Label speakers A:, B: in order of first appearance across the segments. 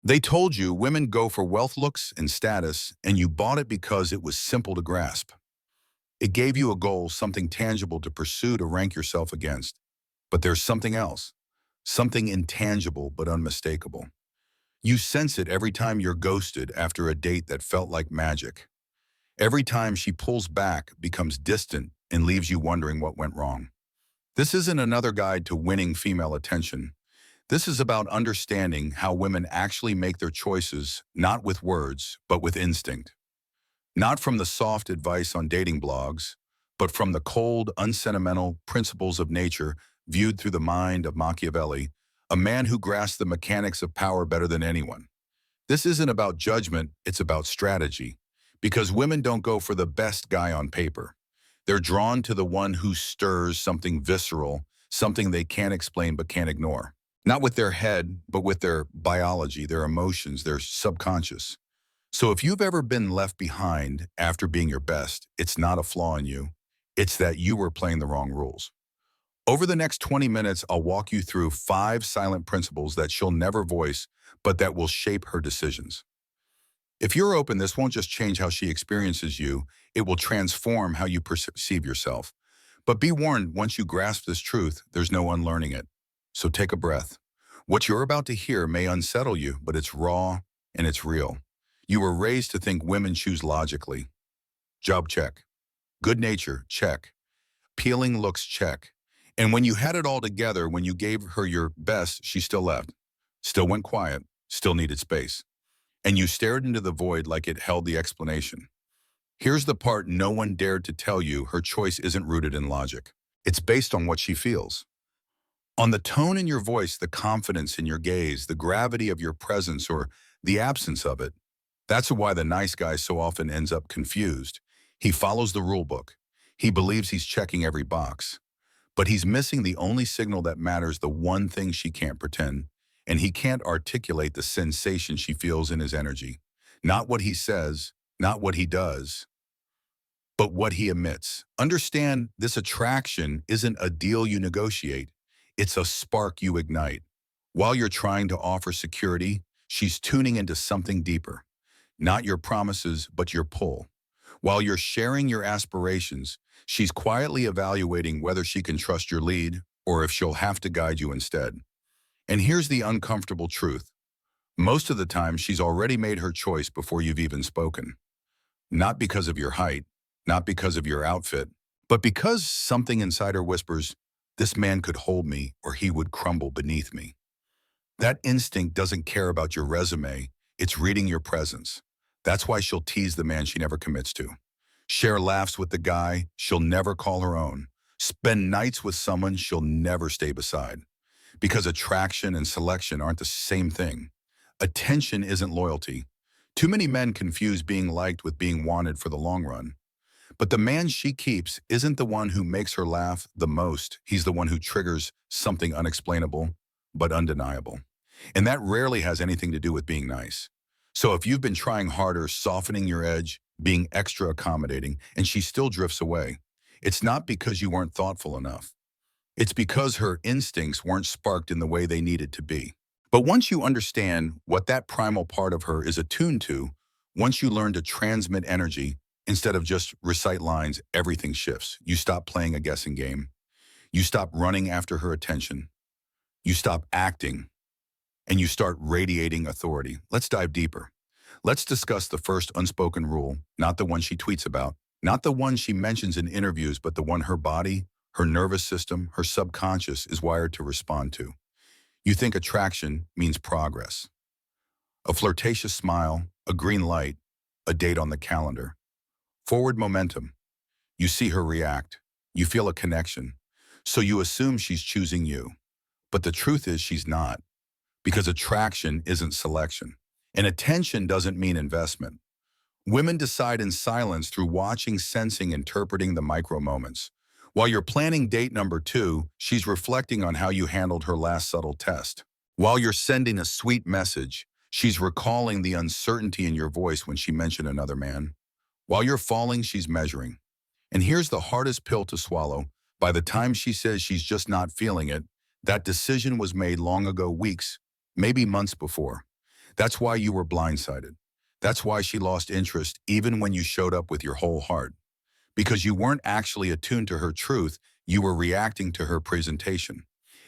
A: They told you women go for wealth, looks, and status, and you bought it because it was simple to grasp. It gave you a goal, something tangible to pursue, to rank yourself against. But there's something else, something intangible but unmistakable. You sense it every time you're ghosted after a date that felt like magic. Every time she pulls back, becomes distant, and leaves you wondering what went wrong. This isn't another guide to winning female attention. This is about understanding how women actually make their choices, not with words, but with instinct. Not from the soft advice on dating blogs, but from the cold, unsentimental principles of nature viewed through the mind of Machiavelli, a man who grasped the mechanics of power better than anyone. This isn't about judgment, it's about strategy. Because women don't go for the best guy on paper. They're drawn to the one who stirs something visceral, something they can't explain but can't ignore. Not with their head, but with their biology, their emotions, their subconscious. So if you've ever been left behind after being your best, it's not a flaw in you. It's that you were playing the wrong rules. Over the next 20 minutes, I'll walk you through 5 silent principles that she'll never voice, but that will shape her decisions. If you're open, this won't just change how she experiences you, it will transform how you perceive yourself. But be warned, once you grasp this truth, there's no unlearning it. So take a breath. What you're about to hear may unsettle you, but it's raw and it's real. You were raised to think women choose logically. Job check. Good nature, check. Appealing looks, check. And when you had it all together, when you gave her your best, she still left. Still went quiet, still needed space. And you stared into the void like it held the explanation. Here's the part no one dared to tell you: her choice isn't rooted in logic. It's based on what she feels. On the tone in your voice, the confidence in your gaze, the gravity of your presence or the absence of it. That's why the nice guy so often ends up confused. He follows the rule book. He believes he's checking every box. But he's missing the only signal that matters, the one thing she can't pretend. And he can't articulate the sensation she feels in his energy. Not what he says, not what he does, but what he emits. Understand, this attraction isn't a deal you negotiate. It's a spark you ignite. While you're trying to offer security, she's tuning into something deeper. Not your promises, but your pull. While you're sharing your aspirations, she's quietly evaluating whether she can trust your lead or if she'll have to guide you instead. And here's the uncomfortable truth. Most of the time, she's already made her choice before you've even spoken. Not because of your height, not because of your outfit, but because something inside her whispers, "This man could hold me or he would crumble beneath me." That instinct doesn't care about your resume, it's reading your presence. That's why she'll tease the man she never commits to. Share laughs with the guy she'll never call her own. Spend nights with someone she'll never stay beside. Because attraction and selection aren't the same thing. Attention isn't loyalty. Too many men confuse being liked with being wanted for the long run. But the man she keeps isn't the one who makes her laugh the most. He's the one who triggers something unexplainable, but undeniable. And that rarely has anything to do with being nice. So if you've been trying harder, softening your edge, being extra accommodating, and she still drifts away, it's not because you weren't thoughtful enough. It's because her instincts weren't sparked in the way they needed to be. But once you understand what that primal part of her is attuned to, once you learn to transmit energy instead of just recite lines, everything shifts. You stop playing a guessing game. You stop running after her attention. You stop acting, and you start radiating authority. Let's dive deeper. Let's discuss the first unspoken rule, not the one she tweets about, not the one she mentions in interviews, but the one her body, her nervous system, her subconscious is wired to respond to. You think attraction means progress. A flirtatious smile, a green light, a date on the calendar. Forward momentum. You see her react. You feel a connection. So you assume she's choosing you. But the truth is she's not. Because attraction isn't selection. And attention doesn't mean investment. Women decide in silence, through watching, sensing, interpreting the micro moments. While you're planning date number 2, she's reflecting on how you handled her last subtle test. While you're sending a sweet message, she's recalling the uncertainty in your voice when she mentioned another man. While you're falling, she's measuring. And here's the hardest pill to swallow. By the time she says she's just not feeling it, that decision was made long ago, weeks, maybe months before. That's why you were blindsided. That's why she lost interest even when you showed up with your whole heart. Because you weren't actually attuned to her truth, you were reacting to her presentation.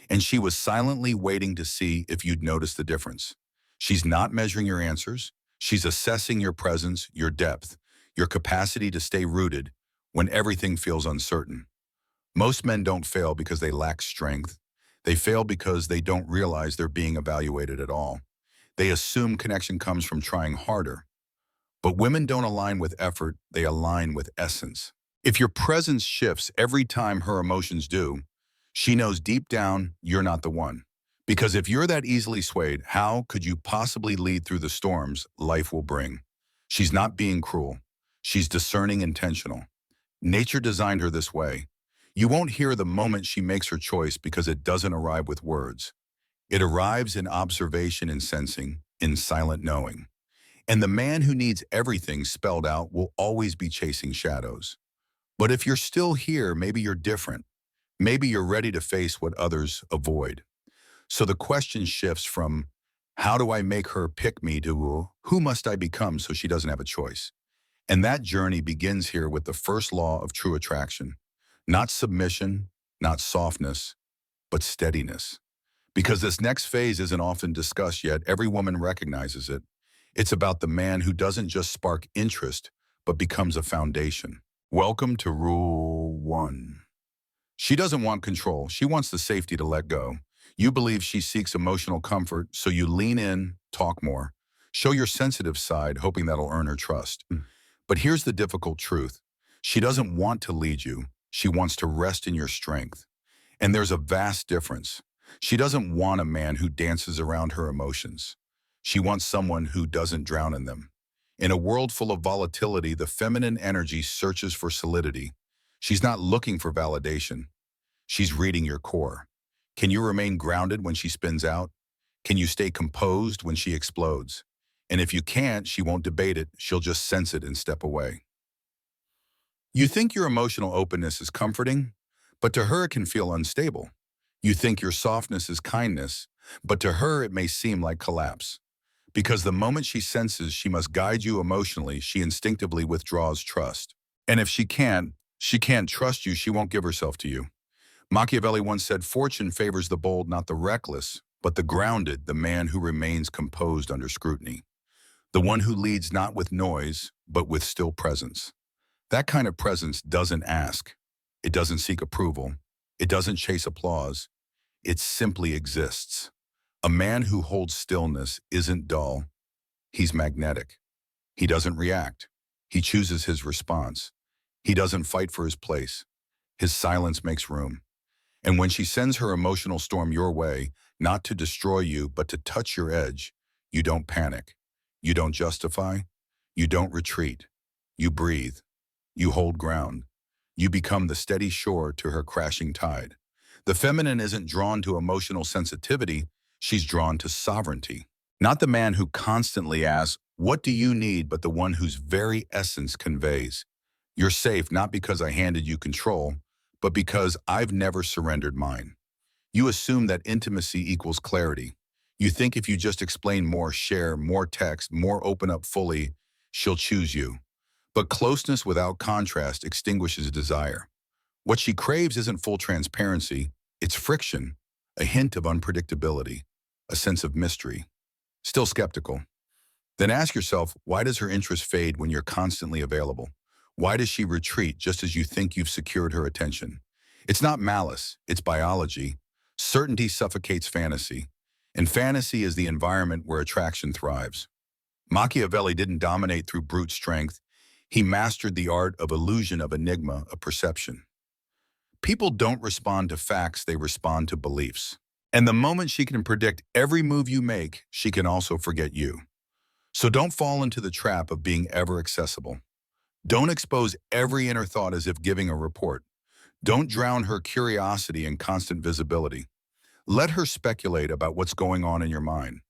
A: And she was silently waiting to see if you'd notice the difference. She's not measuring your answers. She's assessing your presence, your depth, your capacity to stay rooted when everything feels uncertain. Most men don't fail because they lack strength. They fail because they don't realize they're being evaluated at all. They assume connection comes from trying harder. But women don't align with effort, they align with essence. If your presence shifts every time her emotions do, she knows deep down you're not the one. Because if you're that easily swayed, how could you possibly lead through the storms life will bring? She's not being cruel. She's discerning intentional. Nature designed her this way. You won't hear the moment she makes her choice because it doesn't arrive with words. It arrives in observation and sensing, in silent knowing. And the man who needs everything spelled out will always be chasing shadows. But if you're still here, maybe you're different. Maybe you're ready to face what others avoid. So the question shifts from, how do I make her pick me, to who must I become so she doesn't have a choice? And that journey begins here with the first law of true attraction. Not submission, not softness, but steadiness. Because this next phase isn't often discussed yet, every woman recognizes it. It's about the man who doesn't just spark interest, but becomes a foundation. Welcome to Rule 1. She doesn't want control. She wants the safety to let go. You believe she seeks emotional comfort, so you lean in, talk more. Show your sensitive side, hoping that'll earn her trust. But here's the difficult truth. She doesn't want to lead you. She wants to rest in your strength. And there's a vast difference. She doesn't want a man who dances around her emotions. She wants someone who doesn't drown in them. In a world full of volatility, the feminine energy searches for solidity. She's not looking for validation. She's reading your core. Can you remain grounded when she spins out? Can you stay composed when she explodes? And if you can't, she won't debate it. She'll just sense it and step away. You think your emotional openness is comforting, but to her it can feel unstable. You think your softness is kindness, but to her it may seem like collapse. Because the moment she senses she must guide you emotionally, she instinctively withdraws trust. And if she can't trust you, she won't give herself to you. Machiavelli once said, "Fortune favors the bold, not the reckless, but the grounded, the man who remains composed under scrutiny. The one who leads not with noise, but with still presence." That kind of presence doesn't ask. It doesn't seek approval. It doesn't chase applause. It simply exists. A man who holds stillness isn't dull. He's magnetic. He doesn't react. He chooses his response. He doesn't fight for his place. His silence makes room. And when she sends her emotional storm your way, not to destroy you, but to touch your edge, you don't panic. You don't justify. You don't retreat. You breathe. You hold ground. You become the steady shore to her crashing tide. The feminine isn't drawn to emotional sensitivity. She's drawn to sovereignty. Not the man who constantly asks, "What do you need?" but the one whose very essence conveys, "You're safe not because I handed you control, but because I've never surrendered mine." You assume that intimacy equals clarity. You think if you just explain more, share more text, more open up fully, she'll choose you. But closeness without contrast extinguishes desire. What she craves isn't full transparency, it's friction, a hint of unpredictability, a sense of mystery. Still skeptical? Then ask yourself, why does her interest fade when you're constantly available? Why does she retreat just as you think you've secured her attention? It's not malice, it's biology. Certainty suffocates fantasy, and fantasy is the environment where attraction thrives. Machiavelli didn't dominate through brute strength. He mastered the art of illusion, of enigma, of perception. People don't respond to facts, they respond to beliefs. And the moment she can predict every move you make, she can also forget you. So don't fall into the trap of being ever accessible. Don't expose every inner thought as if giving a report. Don't drown her curiosity in constant visibility. Let her speculate about what's going on in your mind.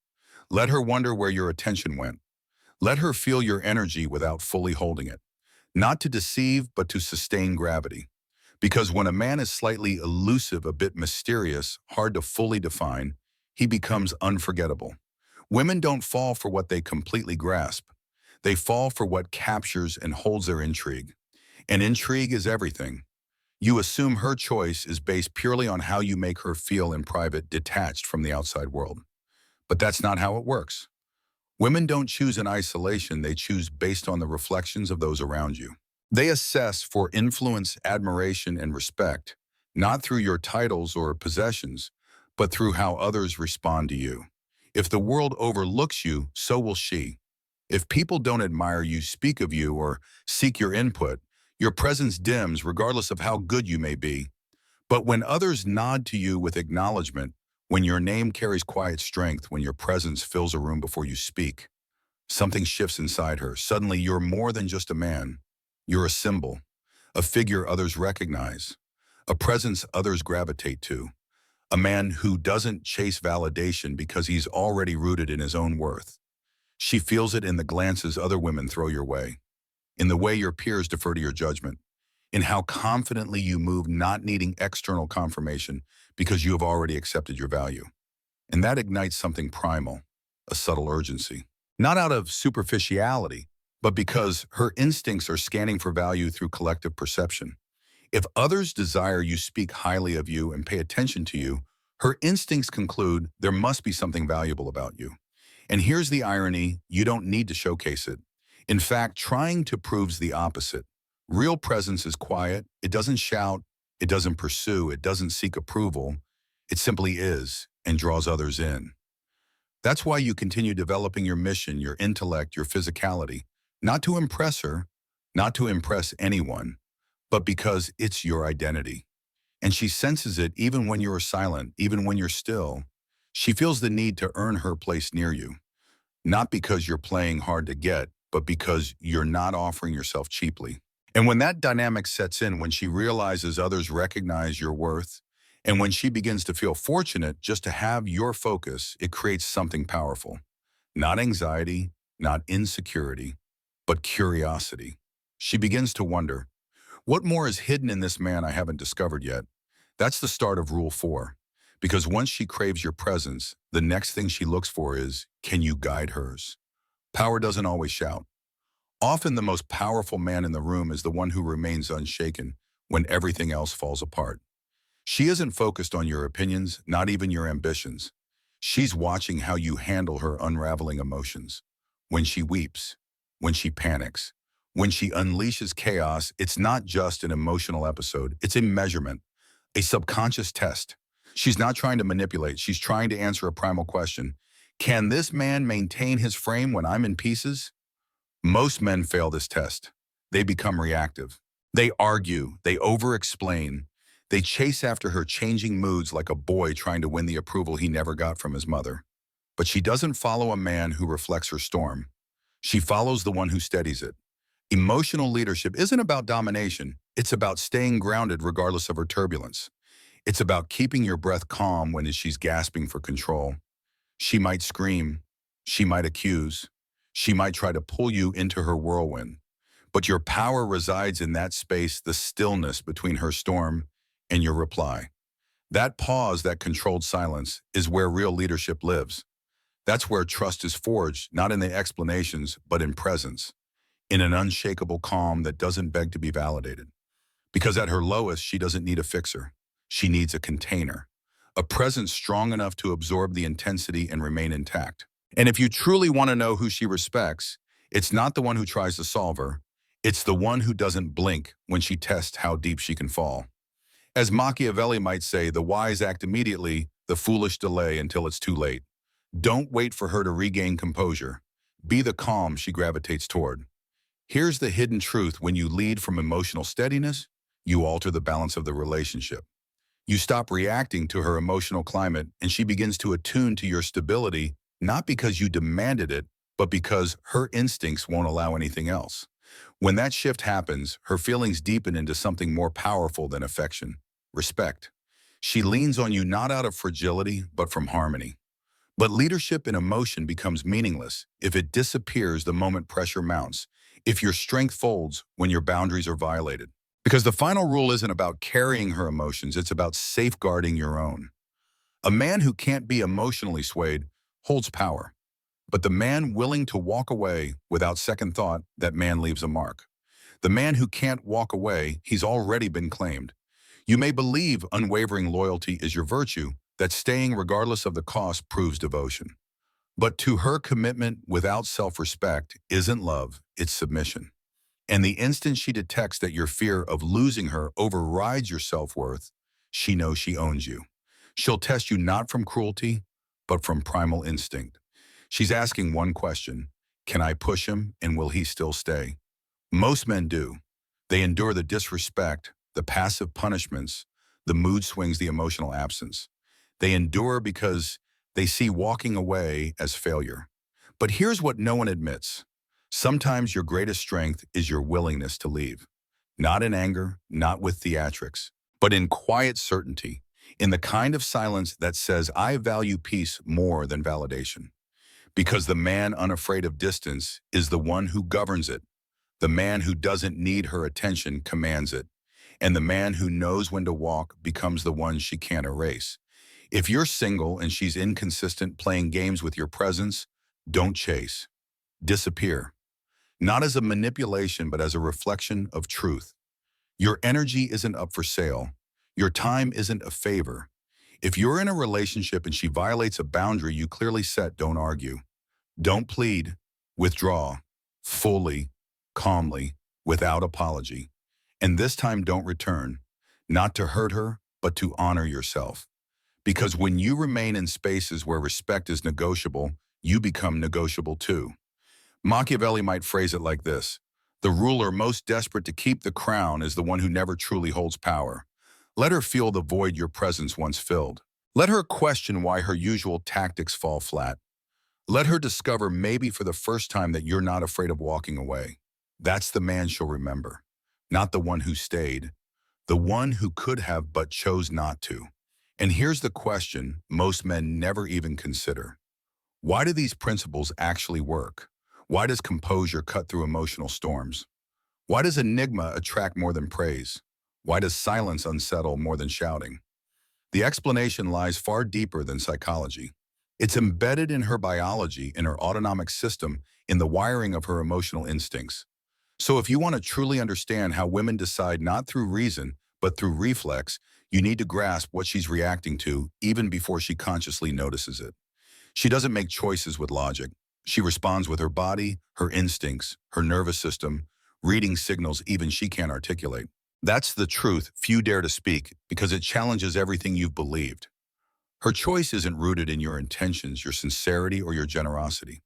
A: Let her wonder where your attention went. Let her feel your energy without fully holding it. Not to deceive, but to sustain gravity. Because when a man is slightly elusive, a bit mysterious, hard to fully define, he becomes unforgettable. Women don't fall for what they completely grasp. They fall for what captures and holds their intrigue. And intrigue is everything. You assume her choice is based purely on how you make her feel in private, detached from the outside world. But that's not how it works. Women don't choose in isolation, they choose based on the reflections of those around you. They assess for influence, admiration, and respect, not through your titles or possessions, but through how others respond to you. If the world overlooks you, so will she. If people don't admire you, speak of you, or seek your input, your presence dims regardless of how good you may be. But when others nod to you with acknowledgement, when your name carries quiet strength, when your presence fills a room before you speak, something shifts inside her. Suddenly, you're more than just a man. You're a symbol, a figure others recognize, a presence others gravitate to, a man who doesn't chase validation because he's already rooted in his own worth. She feels it in the glances other women throw your way, in the way your peers defer to your judgment, in how confidently you move, not needing external confirmation because you have already accepted your value. And that ignites something primal, a subtle urgency. Not out of superficiality, but because her instincts are scanning for value through collective perception. If others desire you, speak highly of you, and pay attention to you, her instincts conclude there must be something valuable about you. And here's the irony, you don't need to showcase it. In fact, trying to proves the opposite. Real presence is quiet, it doesn't shout, it doesn't pursue, it doesn't seek approval. It simply is and draws others in. That's why you continue developing your mission, your intellect, your physicality, not to impress her, not to impress anyone, but because it's your identity. And she senses it even when you're silent, even when you're still. She feels the need to earn her place near you, not because you're playing hard to get, but because you're not offering yourself cheaply. And when that dynamic sets in, when she realizes others recognize your worth, and when she begins to feel fortunate just to have your focus, it creates something powerful. Not anxiety, not insecurity, but curiosity. She begins to wonder, what more is hidden in this man I haven't discovered yet? That's the start of Rule 4. Because once she craves your presence, the next thing she looks for is, can you guide hers? Power doesn't always shout. Often the most powerful man in the room is the one who remains unshaken when everything else falls apart. She isn't focused on your opinions, not even your ambitions. She's watching how you handle her unraveling emotions. When she weeps, when she panics, when she unleashes chaos, it's not just an emotional episode, it's a measurement, a subconscious test. She's not trying to manipulate, she's trying to answer a primal question. Can this man maintain his frame when I'm in pieces? Most men fail this test. They become reactive. They argue, they over-explain. They chase after her changing moods like a boy trying to win the approval he never got from his mother. But she doesn't follow a man who reflects her storm. She follows the one who steadies it. Emotional leadership isn't about domination. It's about staying grounded regardless of her turbulence. It's about keeping your breath calm when she's gasping for control. She might scream. She might accuse. She might try to pull you into her whirlwind. But your power resides in that space, the stillness between her storm and your reply. That pause, that controlled silence, is where real leadership lives. That's where trust is forged, not in the explanations, but in presence, in an unshakable calm that doesn't beg to be validated. Because at her lowest, she doesn't need a fixer. She needs a container, a presence strong enough to absorb the intensity and remain intact. And if you truly want to know who she respects, it's not the one who tries to solve her. It's the one who doesn't blink when she tests how deep she can fall. As Machiavelli might say, the wise act immediately, the foolish delay until it's too late. Don't wait for her to regain composure. Be the calm she gravitates toward. Here's the hidden truth: when you lead from emotional steadiness, you alter the balance of the relationship. You stop reacting to her emotional climate, and she begins to attune to your stability, not because you demanded it, but because her instincts won't allow anything else. When that shift happens, her feelings deepen into something more powerful than affection: respect. She leans on you not out of fragility, but from harmony. But leadership in emotion becomes meaningless if it disappears the moment pressure mounts, if your strength folds when your boundaries are violated. Because the final rule isn't about carrying her emotions, it's about safeguarding your own. A man who can't be emotionally swayed holds power. But the man willing to walk away without second thought, that man leaves a mark. The man who can't walk away, he's already been claimed. You may believe unwavering loyalty is your virtue, that staying regardless of the cost proves devotion. But to her, commitment without self-respect isn't love, it's submission. And the instant she detects that your fear of losing her overrides your self-worth, she knows she owns you. She'll test you not from cruelty, but from primal instinct. She's asking one question: can I push him and will he still stay? Most men do. They endure the disrespect, the passive punishments, the mood swings, the emotional absence. They endure because they see walking away as failure. But here's what no one admits. Sometimes your greatest strength is your willingness to leave. Not in anger, not with theatrics, but in quiet certainty, in the kind of silence that says, I value peace more than validation. Because the man unafraid of distance is the one who governs it. The man who doesn't need her attention commands it. And the man who knows when to walk becomes the one she can't erase. If you're single and she's inconsistent playing games with your presence, don't chase. Disappear. Not as a manipulation, but as a reflection of truth. Your energy isn't up for sale. Your time isn't a favor. If you're in a relationship and she violates a boundary you clearly set, don't argue. Don't plead. Withdraw. Fully, calmly, without apology. And this time don't return, not to hurt her, but to honor yourself. Because when you remain in spaces where respect is negotiable, you become negotiable too. Machiavelli might phrase it like this: the ruler most desperate to keep the crown is the one who never truly holds power. Let her feel the void your presence once filled. Let her question why her usual tactics fall flat. Let her discover, maybe for the first time, that you're not afraid of walking away. That's the man she'll remember. Not the one who stayed, the one who could have but chose not to. And here's the question most men never even consider. Why do these principles actually work? Why does composure cut through emotional storms? Why does enigma attract more than praise? Why does silence unsettle more than shouting? The explanation lies far deeper than psychology. It's embedded in her biology, in her autonomic system, in the wiring of her emotional instincts. So if you want to truly understand how women decide not through reason, but through reflex, you need to grasp what she's reacting to even before she consciously notices it. She doesn't make choices with logic. She responds with her body, her instincts, her nervous system, reading signals even she can't articulate. That's the truth few dare to speak because it challenges everything you've believed. Her choice isn't rooted in your intentions, your sincerity, or your generosity.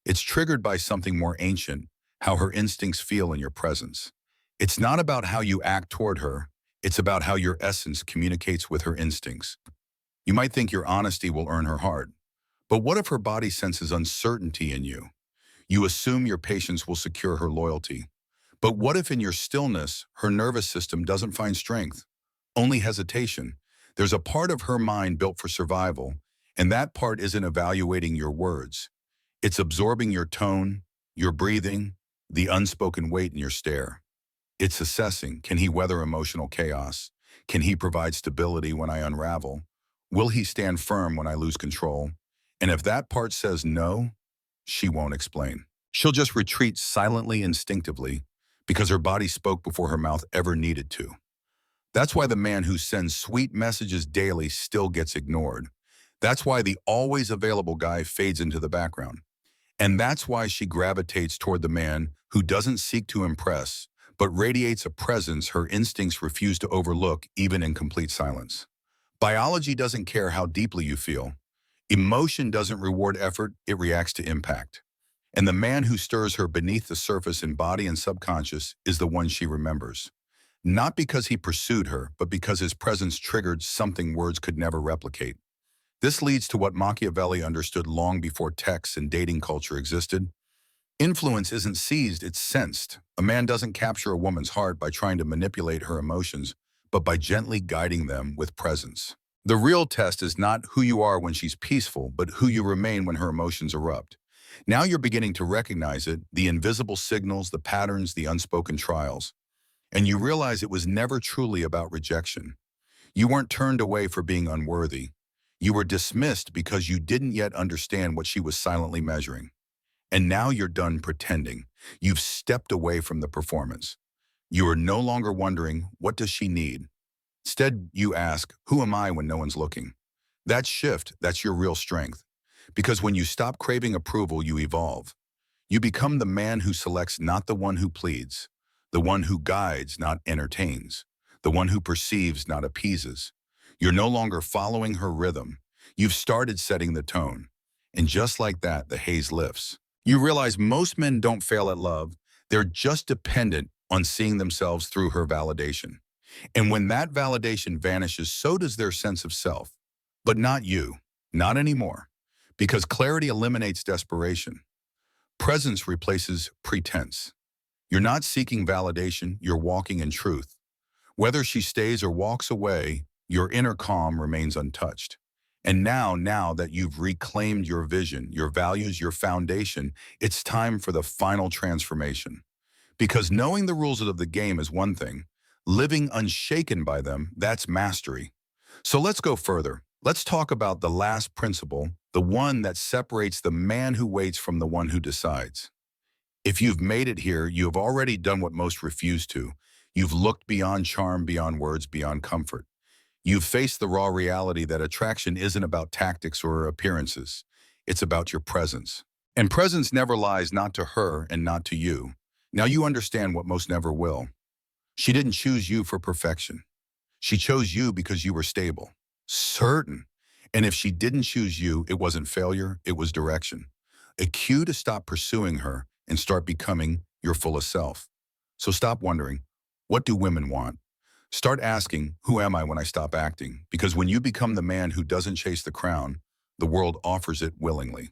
A: It's triggered by something more ancient: how her instincts feel in your presence. It's not about how you act toward her, it's about how your essence communicates with her instincts. You might think your honesty will earn her heart, but what if her body senses uncertainty in you? You assume your patience will secure her loyalty. But what if in your stillness, her nervous system doesn't find strength, only hesitation? There's a part of her mind built for survival, and that part isn't evaluating your words. It's absorbing your tone, your breathing, the unspoken weight in your stare. It's assessing, can he weather emotional chaos? Can he provide stability when I unravel? Will he stand firm when I lose control? And if that part says no, she won't explain. She'll just retreat silently, instinctively, because her body spoke before her mouth ever needed to. That's why the man who sends sweet messages daily still gets ignored. That's why the always available guy fades into the background. And that's why she gravitates toward the man who doesn't seek to impress, but radiates a presence her instincts refuse to overlook, even in complete silence. Biology doesn't care how deeply you feel. Emotion doesn't reward effort, it reacts to impact. And the man who stirs her beneath the surface in body and subconscious is the one she remembers. Not because he pursued her, but because his presence triggered something words could never replicate. This leads to what Machiavelli understood long before texts and dating culture existed. Influence isn't seized, it's sensed. A man doesn't capture a woman's heart by trying to manipulate her emotions, but by gently guiding them with presence. The real test is not who you are when she's peaceful, but who you remain when her emotions erupt. Now you're beginning to recognize it, the invisible signals, the patterns, the unspoken trials. And you realize it was never truly about rejection. You weren't turned away for being unworthy. You were dismissed because you didn't yet understand what she was silently measuring. And now you're done pretending. You've stepped away from the performance. You are no longer wondering, what does she need? Instead, you ask, who am I when no one's looking? That shift, that's your real strength. Because when you stop craving approval, you evolve. You become the man who selects, not the one who pleads, the one who guides, not entertains, the one who perceives, not appeases. You're no longer following her rhythm. You've started setting the tone. And just like that, the haze lifts. You realize most men don't fail at love. They're just dependent on seeing themselves through her validation. And when that validation vanishes, so does their sense of self. But not you, not anymore. Because clarity eliminates desperation. Presence replaces pretense. You're not seeking validation, you're walking in truth. Whether she stays or walks away, your inner calm remains untouched. And now that you've reclaimed your vision, your values, your foundation, it's time for the final transformation. Because knowing the rules of the game is one thing, living unshaken by them, that's mastery. So let's go further. Let's talk about the last principle, the one that separates the man who waits from the one who decides. If you've made it here, you have already done what most refuse to. You've looked beyond charm, beyond words, beyond comfort. You've faced the raw reality that attraction isn't about tactics or appearances. It's about your presence. And presence never lies, not to her and not to you. Now you understand what most never will. She didn't choose you for perfection. She chose you because you were stable, certain. And if she didn't choose you, it wasn't failure, it was direction. A cue to stop pursuing her and start becoming your fullest self. So stop wondering, what do women want? Start asking, who am I when I stop acting? Because when you become the man who doesn't chase the crown, the world offers it willingly.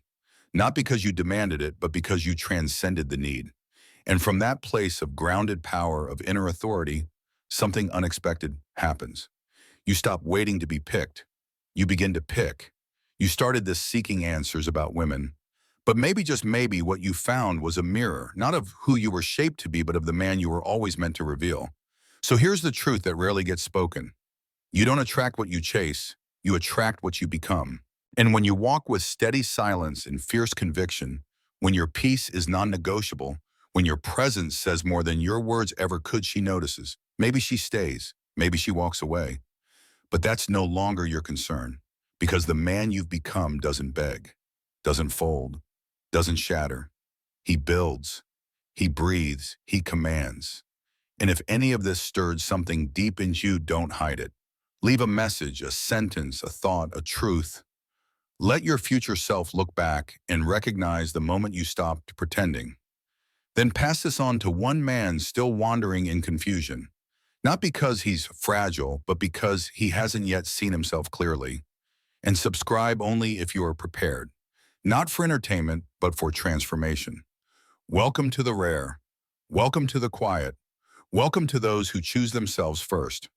A: Not because you demanded it, but because you transcended the need. And from that place of grounded power, of inner authority, something unexpected happens. You stop waiting to be picked. You begin to pick. You started this seeking answers about women. But maybe, just maybe, what you found was a mirror, not of who you were shaped to be, but of the man you were always meant to reveal. So here's the truth that rarely gets spoken. You don't attract what you chase, you attract what you become. And when you walk with steady silence and fierce conviction, when your peace is non-negotiable, when your presence says more than your words ever could, she notices. Maybe she stays, maybe she walks away. But that's no longer your concern, because the man you've become doesn't beg, doesn't fold, doesn't shatter. He builds, he breathes, he commands. And if any of this stirred something deep in you, don't hide it. Leave a message, a sentence, a thought, a truth. Let your future self look back and recognize the moment you stopped pretending. Then pass this on to one man still wandering in confusion. Not because he's fragile, but because he hasn't yet seen himself clearly. And subscribe only if you are prepared. Not for entertainment, but for transformation. Welcome to the rare. Welcome to the quiet. Welcome to those who choose themselves first.